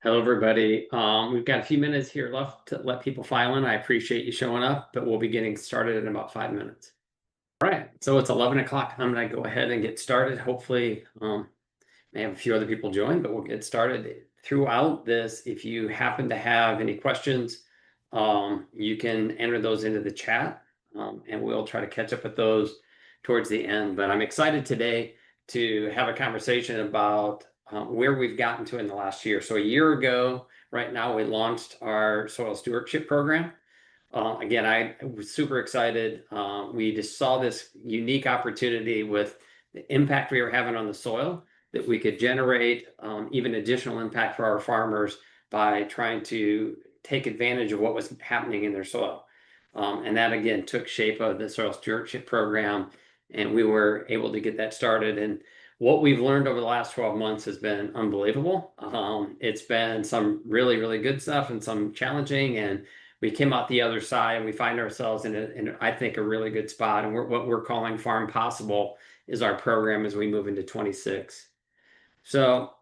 Hello, everybody. We've got a few minutes here left to let people file in. I appreciate you showing up, but we'll be getting started in about 5 minutes. All right, so it's 11 o'clock. I'm going to go ahead and get started. Hopefully, may have a few other people join, but we'll get started. Throughout this, if you happen to have any questions, you can enter those into the chat, and we'll try to catch up with those towards the end. But I'm excited today to have a conversation about where we've gotten to in the last year. So a year ago, right now, we launched our Soil Stewardship Program. Again, I was super excited. We just saw this unique opportunity with the impact we were having on the soil that we could generate even additional impact for our farmers by trying to take advantage of what was happening in their soil. And that again took shape of the Soil Stewardship Program, and we were able to get that started. And what we've learned over the last 12 months has been unbelievable. It's been some really, really good stuff and some challenging, and we came out the other side and we find ourselves in I think, a really good spot. And what we're calling Farm Possible is our program as we move into 26. So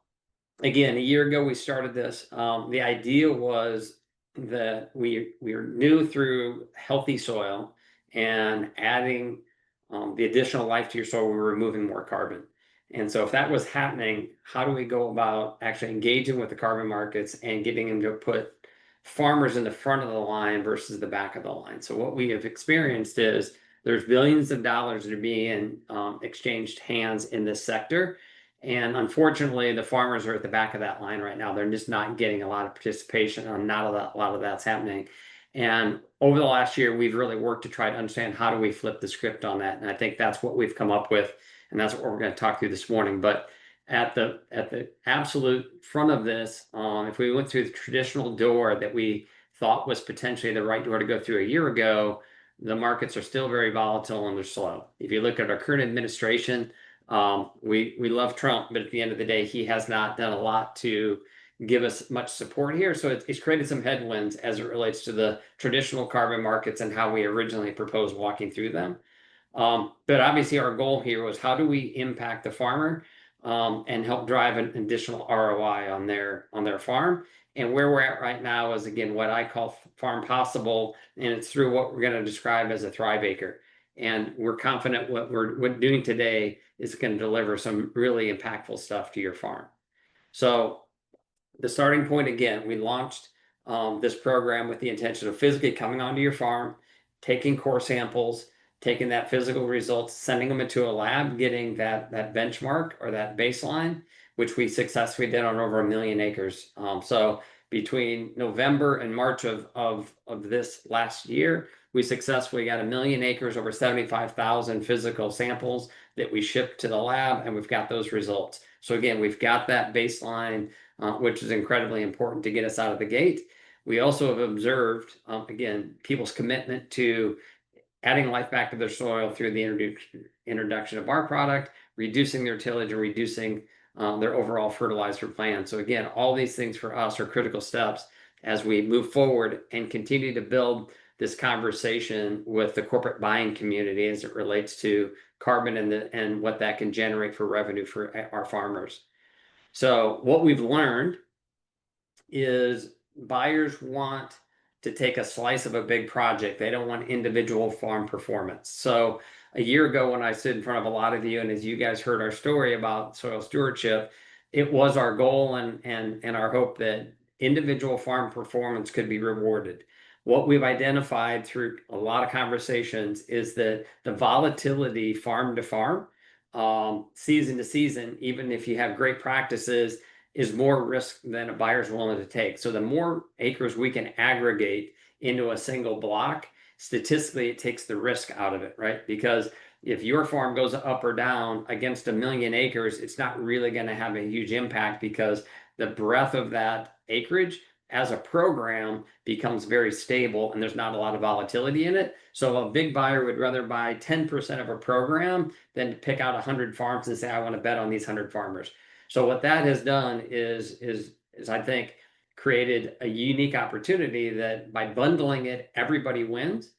again, a year ago we started this. The idea was that we are new through healthy soil and adding the additional life to your soil. We're removing more carbon. And so if that was happening, how do we go about actually engaging with the carbon markets and getting them to put farmers in the front of the line versus the back of the line? So what we have experienced is there's billions of dollars that are being exchanged hands in this sector. And unfortunately, the farmers are at the back of that line right now. They're just not getting a lot of participation, and not a lot of that's happening. And over the last year, we've really worked to try to understand how do we flip the script on that. And I think that's what we've come up with, and that's what we're going to talk through this morning. But at the absolute front of this, if we went through the traditional door that we thought was potentially the right door to go through a year ago, the markets are still very volatile and they're slow. If you look at our current administration, we love Trump, but at the end of the day, he has not done a lot to give us much support here. So it's created some headwinds as it relates to the traditional carbon markets and how we originally proposed walking through them. But obviously, our goal here was how do we impact the farmer and help drive an additional ROI on their farm. And where we're at right now is, again, what I call Farm Possible, and it's through what we're going to describe as a Thrive Acre. And we're confident what we're doing today is going to deliver some really impactful stuff to your farm. So the starting point, again, we launched this program with the intention of physically coming onto your farm, taking core samples, taking that physical results, sending them into a lab, getting that benchmark or that baseline, which we successfully did on over 1 million acres. So between November and March of this last year, we successfully got 1 million acres, over 75,000 physical samples that we shipped to the lab, and we've got those results. So again, we've got that baseline, which is incredibly important to get us out of the gate. We also have observed, again, people's commitment to adding life back to their soil through the introduction of our product, reducing their tillage, and reducing their overall fertilizer plan. So again, all these things for us are critical steps as we move forward and continue to build this conversation with the corporate buying community as it relates to carbon and what that can generate for revenue for our farmers. So what we've learned is buyers want to take a slice of a big project. They don't want individual farm performance. So a year ago, when I stood in front of a lot of you, and as you guys heard our story about soil stewardship, it was our goal and our hope that individual farm performance could be rewarded. What we've identified through a lot of conversations is that the volatility farm to farm, season to season, even if you have great practices, is more risk than a buyer's willing to take. So the more acres we can aggregate into a single block, statistically, it takes the risk out of it, right? Because if your farm goes up or down against 1 million acres, it's not really going to have a huge impact because the breadth of that acreage as a program becomes very stable and there's not a lot of volatility in it. So a big buyer would rather buy 10% of a program than to pick out 100 farms and say, I want to bet on these 100 farmers. So what that has done is I think created a unique opportunity that by bundling it, everybody wins.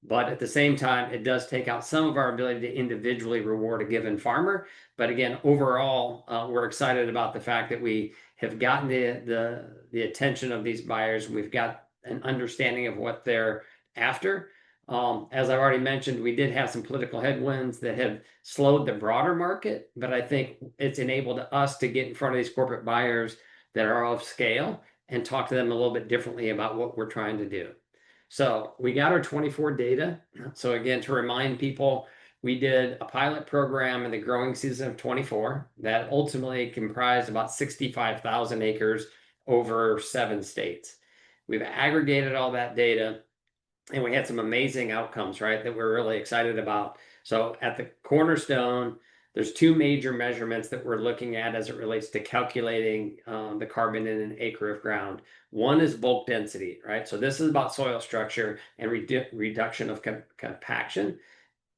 But at the same time, it does take out some of our ability to individually reward a given farmer. But again, overall, we're excited about the fact that we have gotten the attention of these buyers. We've got an understanding of what they're after. As I've already mentioned, we did have some political headwinds that have slowed the broader market, but I think it's enabled us to get in front of these corporate buyers that are of scale and talk to them a little bit differently about what we're trying to do. So we got our 24 data. So again, to remind people, we did a pilot program in the growing season of 24 that ultimately comprised about 65,000 acres over 7 states. We've aggregated all that data and we had some amazing outcomes, right, that we're really excited about. So at the cornerstone, there's 2 major measurements that we're looking at as it relates to calculating the carbon in an acre of ground. One is bulk density, right? So this is about soil structure and reduction of compaction.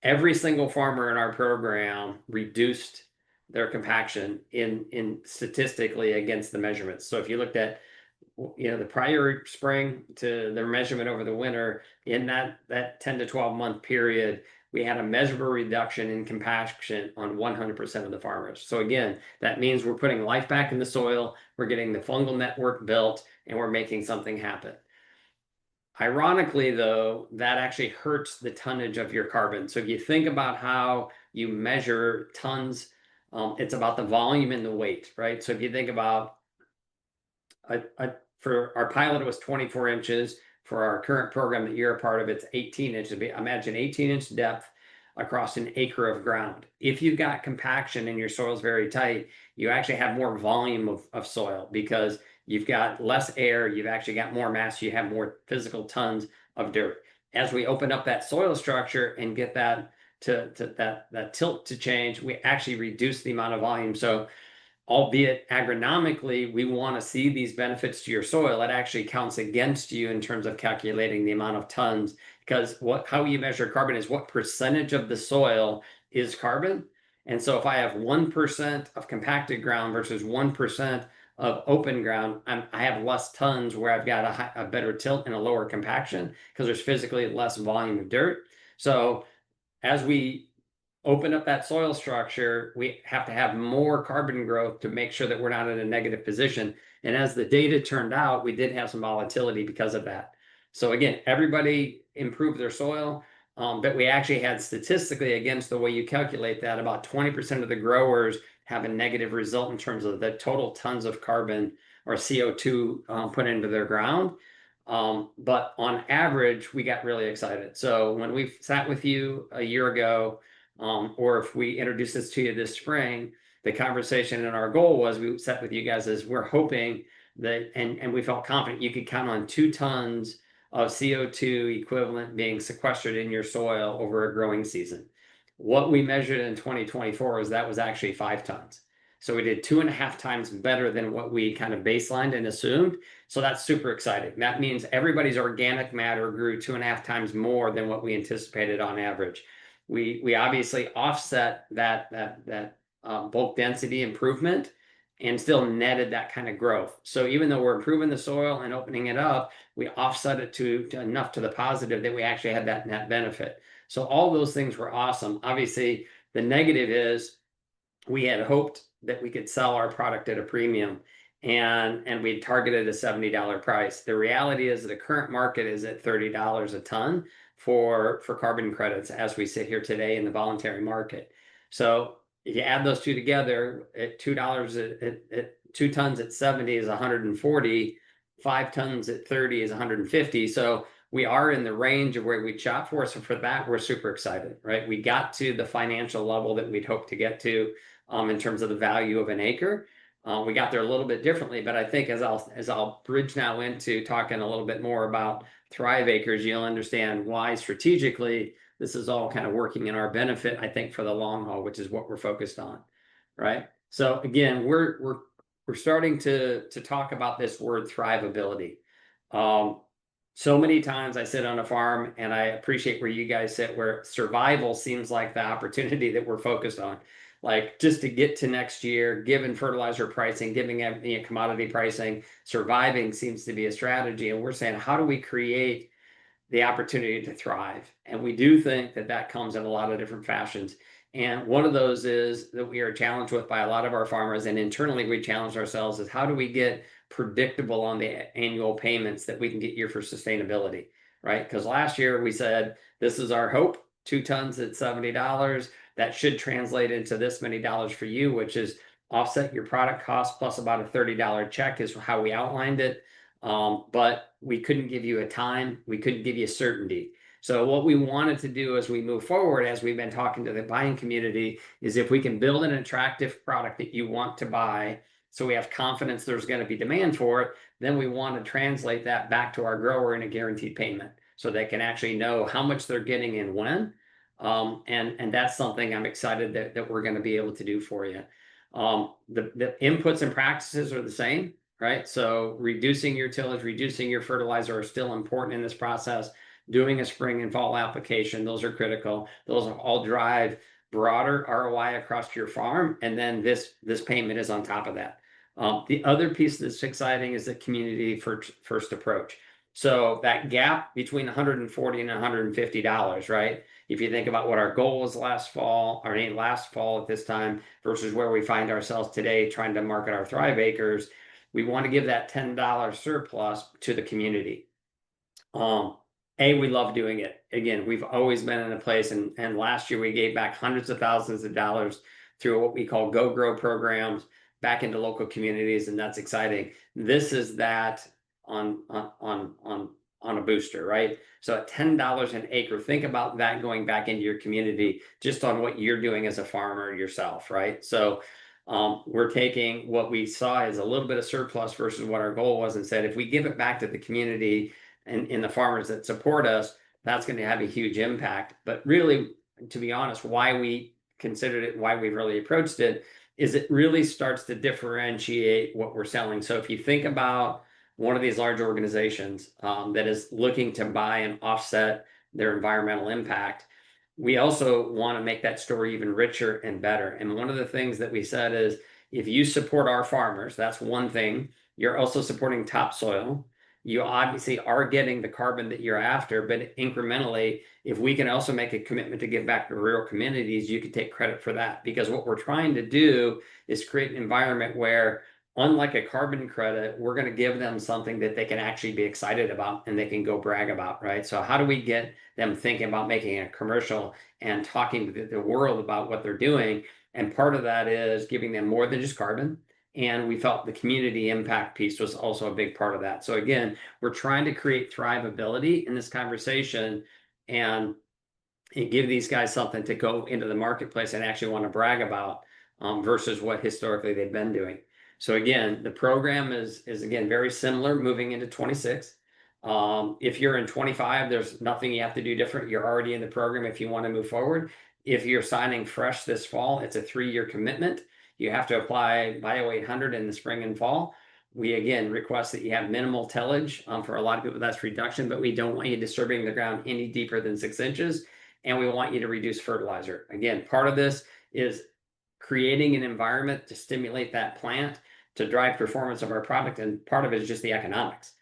Every single farmer in our program reduced their compaction in statistically against the measurements. So if you looked at the prior spring to their measurement over the winter, in that 10 to 12 month period, we had a measurable reduction in compaction on 100% of the farmers. So again, that means we're putting life back in the soil, we're getting the fungal network built, and we're making something happen. Ironically, though, that actually hurts the tonnage of your carbon. So if you think about how you measure tons, it's about the volume and the weight, right? So if you think about for our pilot, it was 24 inches. For our current program that you're a part of, it's 18 inches. Imagine 18-inch depth across an acre of ground. If you've got compaction and your soil's very tight, you actually have more volume of soil because you've got less air, you've actually got more mass, you have more physical tons of dirt. As we open up that soil structure and get that that tilt to change, we actually reduce the amount of volume. So albeit agronomically, we want to see these benefits to your soil. It actually counts against you in terms of calculating the amount of tons, because how you measure carbon is what percentage of the soil is carbon. And so if I have 1% of compacted ground versus 1% of open ground, I have less tons where I've got a better tilt and a lower compaction because there's physically less volume of dirt. So as we open up that soil structure, we have to have more carbon growth to make sure that we're not in a negative position. And as the data turned out, we did have some volatility because of that. So again, everybody improved their soil, but we actually had statistically against the way you calculate that, about 20% of the growers have a negative result in terms of the total tons of carbon or CO2 put into their ground. But on average, we got really excited. So when we sat with you a year ago, or if we introduce this to you this spring, the conversation and our goal was we set with you guys is we're hoping that, and we felt confident you could count on 2 tons of CO2 equivalent being sequestered in your soil over a growing season. What we measured in 2024 is that was actually 5 tons. So we did 2.5 times better than what we kind of baselined and assumed. So that's super exciting. That means everybody's organic matter grew 2.5 times more than what we anticipated on average. We obviously offset that bulk density improvement and still netted that kind of growth. So even though we're improving the soil and opening it up, we offset it to enough to the positive that we actually had that net benefit. So all those things were awesome. Obviously, the negative is we had hoped that we could sell our product at a premium, and we targeted a $70 price. The reality is the current market is at $30 a ton for carbon credits as we sit here today in the voluntary market. So if you add those two together, at $2 at 2 tons at 70 is 140, 5 tons at 30 is 150. So we are in the range of where we shot for. So for that, we're super excited, right? We got to the financial level that we'd hoped to get to in terms of the value of an acre. We got there a little bit differently, but I think as I'll bridge now into talking a little bit more about Thrive Acres, you'll understand why strategically this is all kind of working in our benefit, I think, for the long haul, which is what we're focused on, right? So again, we're starting to talk about this word thrivability. So many times I sit on a farm and I appreciate where you guys sit, where survival seems like the opportunity that we're focused on. Like just to get to next year, given fertilizer pricing, given commodity pricing, surviving seems to be a strategy. And we're saying, how do we create the opportunity to thrive. And we do think that that comes in a lot of different fashions. And one of those is that we are challenged with by a lot of our farmers, and internally we challenge ourselves, is how do we get predictable on the annual payments that we can get here for sustainability, right? Because last year we said, this is our hope, 2 tons at $70. That should translate into this many dollars for you, which is offset your product cost plus about a $30 check is how we outlined it. But we couldn't give you a time. We couldn't give you certainty. So what we wanted to do as we move forward, as we've been talking to the buying community, is if we can build an attractive product that you want to buy, so we have confidence there's going to be demand for it, then we want to translate that back to our grower in a guaranteed payment so they can actually know how much they're getting and when. And that's something I'm excited that we're going to be able to do for you. The inputs and practices are the same, right? So reducing your tillage, reducing your fertilizer are still important in this process. Doing a spring and fall application, those are critical. Those all drive broader ROI across your farm, and then this payment is on top of that. The other piece that's exciting is the community first approach. So that gap between $140 and $150, right? If you think about what our goal was last fall at this time versus where we find ourselves today trying to market our Thrive Acres, we want to give that $10 surplus to the community. We love doing it. Again, we've always been in a place, and last year we gave back hundreds of thousands of dollars through what we call Go Grow programs back into local communities, and that's exciting. This is that on a booster, right? So at $10 an acre, think about that going back into your community just on what you're doing as a farmer yourself, right? So we're taking what we saw as a little bit of surplus versus what our goal was and said, if we give it back to the community and in the farmers that support us, that's going to have a huge impact. But really, to be honest, why we considered it, why we really approached it, is it really starts to differentiate what we're selling. So if you think about one of these large organizations that is looking to buy and offset their environmental impact, we also want to make that story even richer and better. And one of the things that we said is, if you support our farmers, that's one thing. You're also supporting topsoil. You obviously are getting the carbon that you're after, but incrementally, if we can also make a commitment to give back to rural communities, you can take credit for that. Because what we're trying to do is create an environment where, unlike a carbon credit, we're going to give them something that they can actually be excited about and they can go brag about, right? So how do we get them thinking about making a commercial and talking to the world about what they're doing? And part of that is giving them more than just carbon. And we felt the community impact piece was also a big part of that. So again, we're trying to create thrivability in this conversation and give these guys something to go into the marketplace and actually want to brag about versus what historically they've been doing. So again, the program is again very similar moving into 26. If you're in 25, there's nothing you have to do different. You're already in the program if you want to move forward. If you're signing fresh this fall, it's a 3-year commitment. You have to apply Bio 800 in the spring and fall. We again request that you have minimal tillage. For a lot of people, that's reduction, but we don't want you disturbing the ground any deeper than 6 inches. And we want you to reduce fertilizer. Again, part of this is creating an environment to stimulate that plant to drive performance of our product. And part of it is just the economics.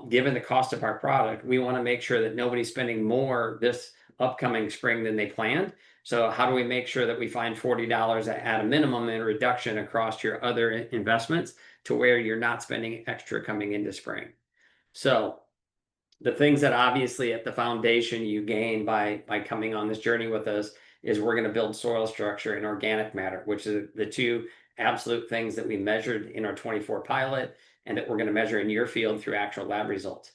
Given the cost of our product, we want to make sure that nobody's spending more this upcoming spring than they planned. So how do we make sure that we find $40 at a minimum in reduction across your other investments to where you're not spending extra coming into spring? So the things that obviously at the foundation you gain by coming on this journey with us is we're going to build soil structure and organic matter, which is the two absolute things that we measured in our 24 pilot and that we're going to measure in your field through actual lab results.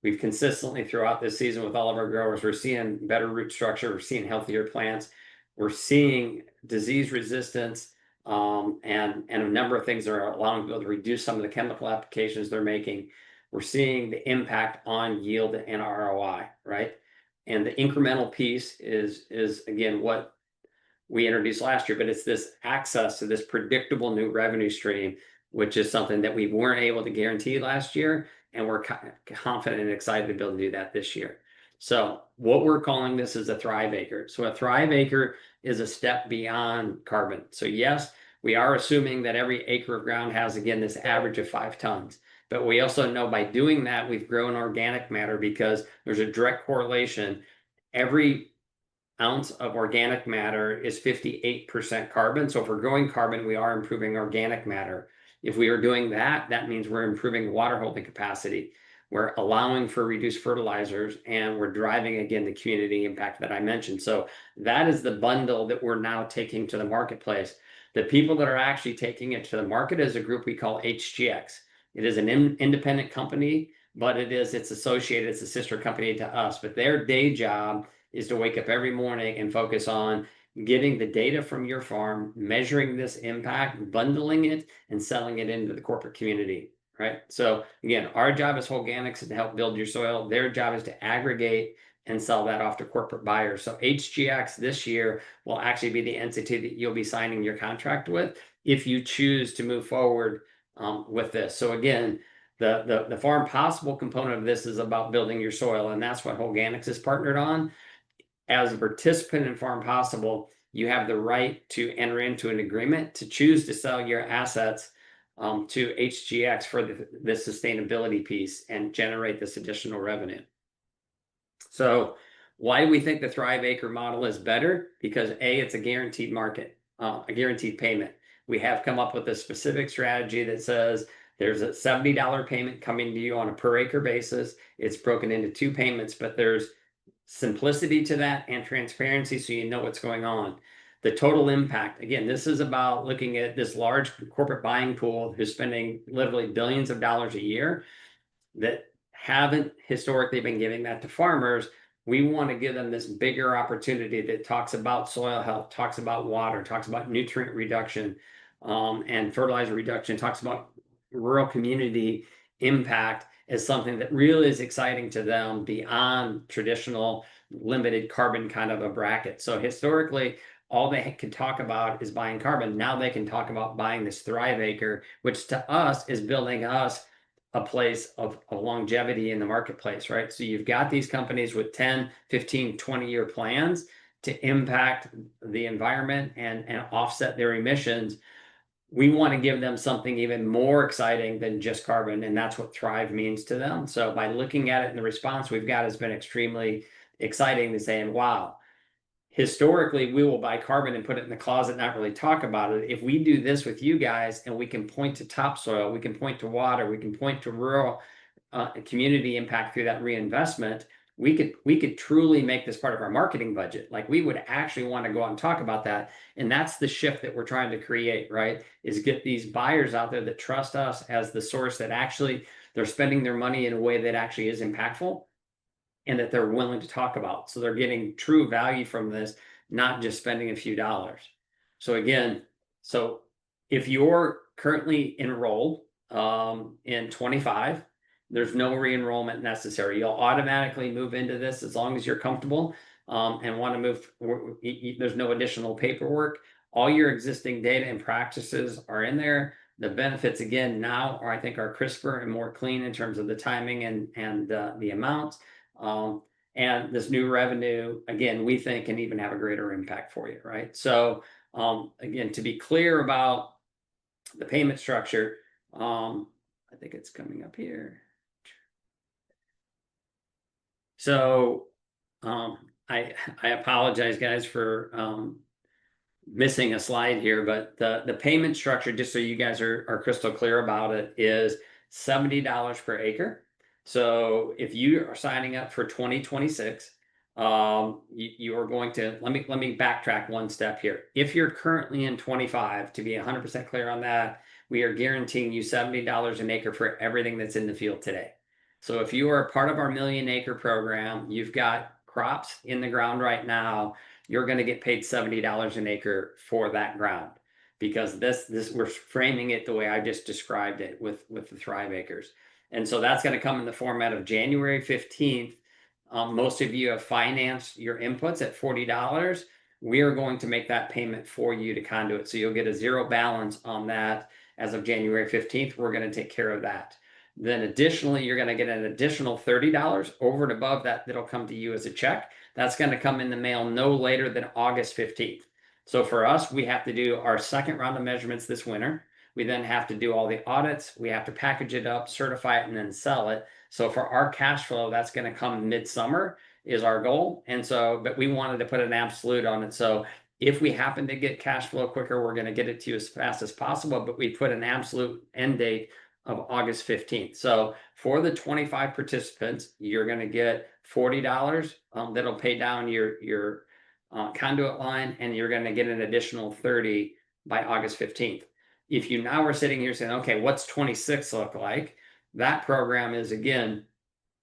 We've consistently throughout this season with all of our growers, we're seeing better root structure, we're seeing healthier plants, we're seeing disease resistance, and a number of things that are allowing people to reduce some of the chemical applications they're making. We're seeing the impact on yield and ROI, right? And the incremental piece is again what we introduced last year, but it's this access to this predictable new revenue stream, which is something that we weren't able to guarantee last year, and we're confident and excited to be able to do that this year. So what we're calling this is a Thrive Acre. So a Thrive Acre is a step beyond carbon. So yes, we are assuming that every acre of ground has, again, this average of 5 tons. But we also know by doing that, we've grown organic matter because there's a direct correlation. Every ounce of organic matter is 58% carbon. So if we're growing carbon, we are improving organic matter. If we are doing that, that means we're improving water holding capacity. We're allowing for reduced fertilizers, and we're driving, again, the community impact that I mentioned. So that is the bundle that we're now taking to the marketplace. The people that are actually taking it to the market is a group we call HGX. It is an independent company, but it's associated, it's a sister company to us. But their day job is to wake up every morning and focus on getting the data from your farm, measuring this impact, bundling it, and selling it into the corporate community, right? So again, our job as Holganix is to help build your soil. Their job is to aggregate and sell that off to corporate buyers. So HGX this year will actually be the entity that you'll be signing your contract with if you choose to move forward with this. So again, the farm possible component of this is about building your soil, and that's what Holganix is partnered on. As a participant in Farm Possible, you have the right to enter into an agreement to choose to sell your assets to HGX for the sustainability piece and generate this additional revenue. So why do we think the Thrive Acre model is better? Because A, it's a guaranteed market, a guaranteed payment. We have come up with a specific strategy that says there's a $70 payment coming to you on a per acre basis. It's broken into 2 payments, but there's simplicity to that and transparency so you know what's going on. The total impact, again, this is about looking at this large corporate buying pool who's spending literally billions of dollars a year that haven't historically been giving that to farmers. We want to give them this bigger opportunity that talks about soil health, talks about water, talks about nutrient reduction and fertilizer reduction, talks about rural community impact as something that really is exciting to them beyond traditional limited carbon kind of a bracket. So historically, all they could talk about is buying carbon. Now they can talk about buying this Thrive Acre, which to us is building us a place of longevity in the marketplace, right? So you've got these companies with 10, 15, 20-year plans to impact the environment and offset their emissions. We want to give them something even more exciting than just carbon, and that's what Thrive means to them. So by looking at it, and the response we've got has been extremely exciting to saying, wow, historically, we will buy carbon and put it in the closet, not really talk about it. If we do this with you guys and we can point to topsoil, we can point to water, we can point to rural community impact through that reinvestment, we could truly make this part of our marketing budget. Like, we would actually want to go out and talk about that. And that's the shift that we're trying to create, right? Is get these buyers out there that trust us as the source, that actually they're spending their money in a way that actually is impactful and that they're willing to talk about. So they're getting true value from this, not just spending a few dollars. So again, so if you're currently enrolled in 25, there's no re-enrollment necessary. You'll automatically move into this as long as you're comfortable and want to move. There's no additional paperwork. All your existing data and practices are in there. The benefits, again, now are, I think, are crisper and more clean in terms of the timing and the amounts. And this new revenue, again, we think can even have a greater impact for you, right? So again, to be clear about the payment structure, I think it's coming up here. So I apologize, guys, for missing a slide here, but the payment structure, just so you guys are crystal clear about it, is $70 per acre. So if you are signing up for 2026, you are going to, let me backtrack one step here. If you're currently in 25, to be 100% clear on that, we are guaranteeing you $70 an acre for everything that's in the field today. So if you are a part of our Million Acre program, you've got crops in the ground right now, you're going to get paid $70 an acre for that ground, because this we're framing it the way I just described it with the Thrive Acres. And so that's going to come in the format of January 15th. Most of you have financed your inputs at $40. We are going to make that payment for you to Conduit. So you'll get a zero balance on that as of January 15th. We're going to take care of that. Then additionally, you're going to get an additional $30 over and above that that'll come to you as a check. That's going to come in the mail no later than August 15th. So for us, we have to do our second round of measurements this winter. We then have to do all the audits. We have to package it up, certify it, and then sell it. So for our cash flow, that's going to come midsummer is our goal. And so, but we wanted to put an absolute on it. So if we happen to get cash flow quicker, we're going to get it to you as fast as possible. But we put an absolute end date of August 15th. So for the 25 participants, you're going to get $40 that'll pay down your conduit line, and you're going to get an additional 30 by August 15th. If you now are sitting here saying, okay, what's 26 look like? That program is, again,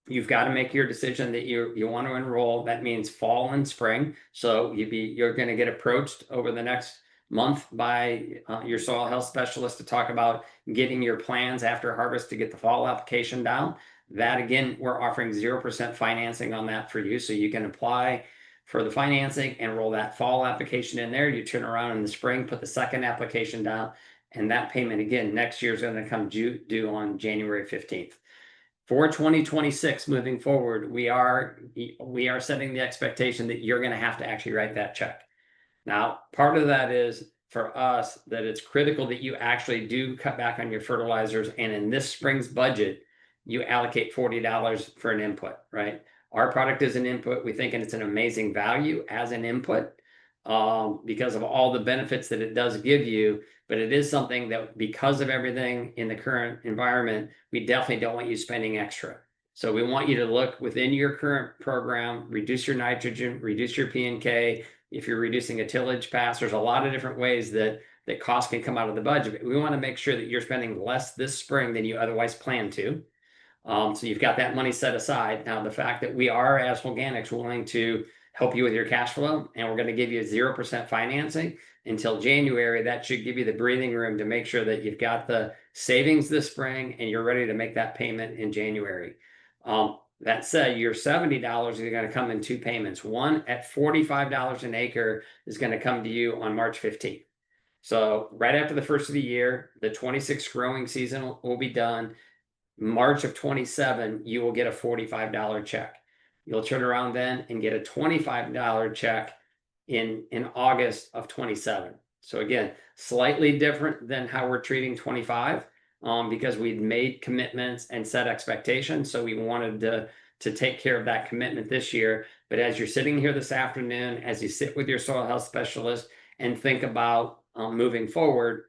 you've got to make your decision that you want to enroll. That means fall and spring. So you're going to get approached over the next month by your soil health specialist to talk about getting your plans after harvest to get the fall application down. That, again, we're offering 0% financing on that for you. So you can apply for the financing and roll that fall application in there. You turn around in the spring, put the second application down, and that payment, again, next year is going to come due on January 15th. For 2026 moving forward, we are setting the expectation that you're going to have to actually write that check. Now, part of that is for us that it's critical that you actually do cut back on your fertilizers, and in this spring's budget, you allocate $40 for an input, right? Our product is an input. We think it's an amazing value as an input because of all the benefits that it does give you. But it is something that, because of everything in the current environment, we definitely don't want you spending extra. So we want you to look within your current program, reduce your nitrogen, reduce your P&K. If you're reducing a tillage pass, there's a lot of different ways that costs can come out of the budget. We want to make sure that you're spending less this spring than you otherwise plan to. So you've got that money set aside. Now, the fact that we are, as Holganix, willing to help you with your cash flow, and we're going to give you 0% financing until January, that should give you the breathing room to make sure that you've got the savings this spring and you're ready to make that payment in January. That said, your $70 is going to come in two payments. One at $45 an acre is going to come to you on March 15th. So right after the first of the year, the 26 growing season will be done. March of 27, you will get a $45 check. You'll turn around then and get a $25 check in August of 27. So again, slightly different than how we're treating 25 because we'd made commitments and set expectations. So we wanted to take care of that commitment this year. But as you're sitting here this afternoon, as you sit with your soil health specialist and think about moving forward,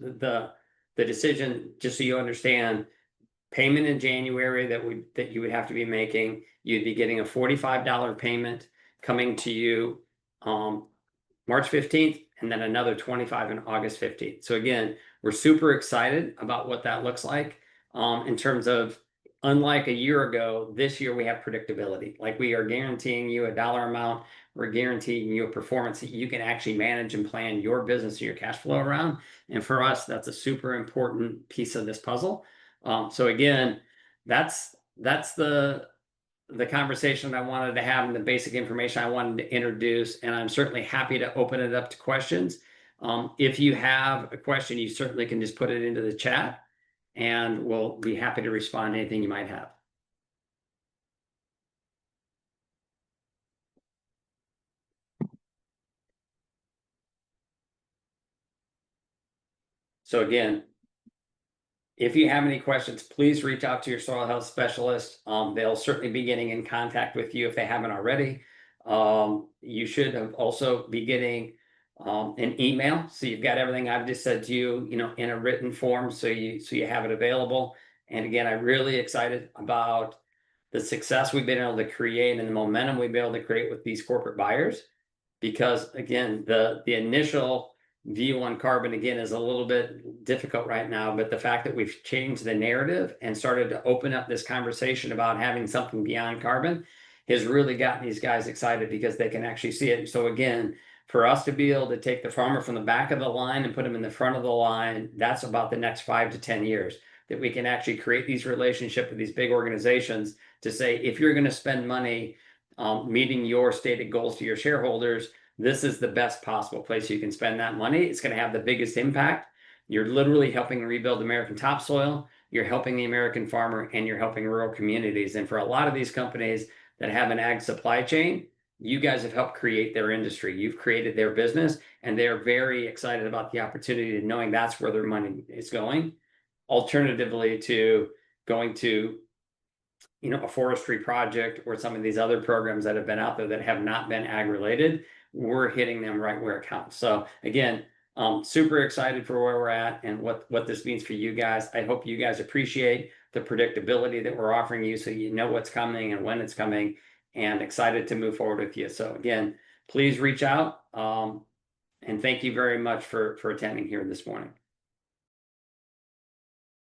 the decision, just so you understand, payment in January that you would have to be making, you'd be getting a $45 payment coming to you March 15th, and then another 25 on August 15th. So again, we're super excited about what that looks like in terms of, unlike a year ago, this year we have predictability. Like, we are guaranteeing you a dollar amount. We're guaranteeing you a performance that you can actually manage and plan your business and your cash flow around. And for us, that's a super important piece of this puzzle. So again, that's the conversation I wanted to have and the basic information I wanted to introduce, and I'm certainly happy to open it up to questions. If you have a question, you certainly can just put it into the chat, and we'll be happy to respond to anything you might have. So again, if you have any questions, please reach out to your soil health specialist. They'll certainly be getting in contact with you if they haven't already. You should also be getting an email, so you've got everything I've just said to you, in a written form, so you have it available. And again, I'm really excited about the success we've been able to create and the momentum we've been able to create with these corporate buyers, because again, the initial view on carbon, again, is a little bit difficult right now, but the fact that we've changed the narrative and started to open up this conversation about having something beyond carbon has really gotten these guys excited, because they can actually see it. So again, for us to be able to take the farmer from the back of the line and put them in the front of the line, that's about the next 5 to 10 years, that we can actually create these relationships with these big organizations to say, if you're going to spend money meeting your stated goals to your shareholders, this is the best possible place you can spend that money. It's going to have the biggest impact. You're literally helping rebuild American topsoil. You're helping the American farmer, and you're helping rural communities. And for a lot of these companies that have an ag supply chain, You guys have helped create their industry. You've created their business, and they're very excited about the opportunity of knowing that's where their money is going. Alternatively to going to, a forestry project or some of these other programs that have been out there that have not been ag related, we're hitting them right where it counts. So again, super excited for where we're at and what this means for you guys. I hope you guys appreciate the predictability that we're offering you, so you know what's coming and when it's coming, and excited to move forward with you. So again, please reach out. And thank you very much for attending here this morning.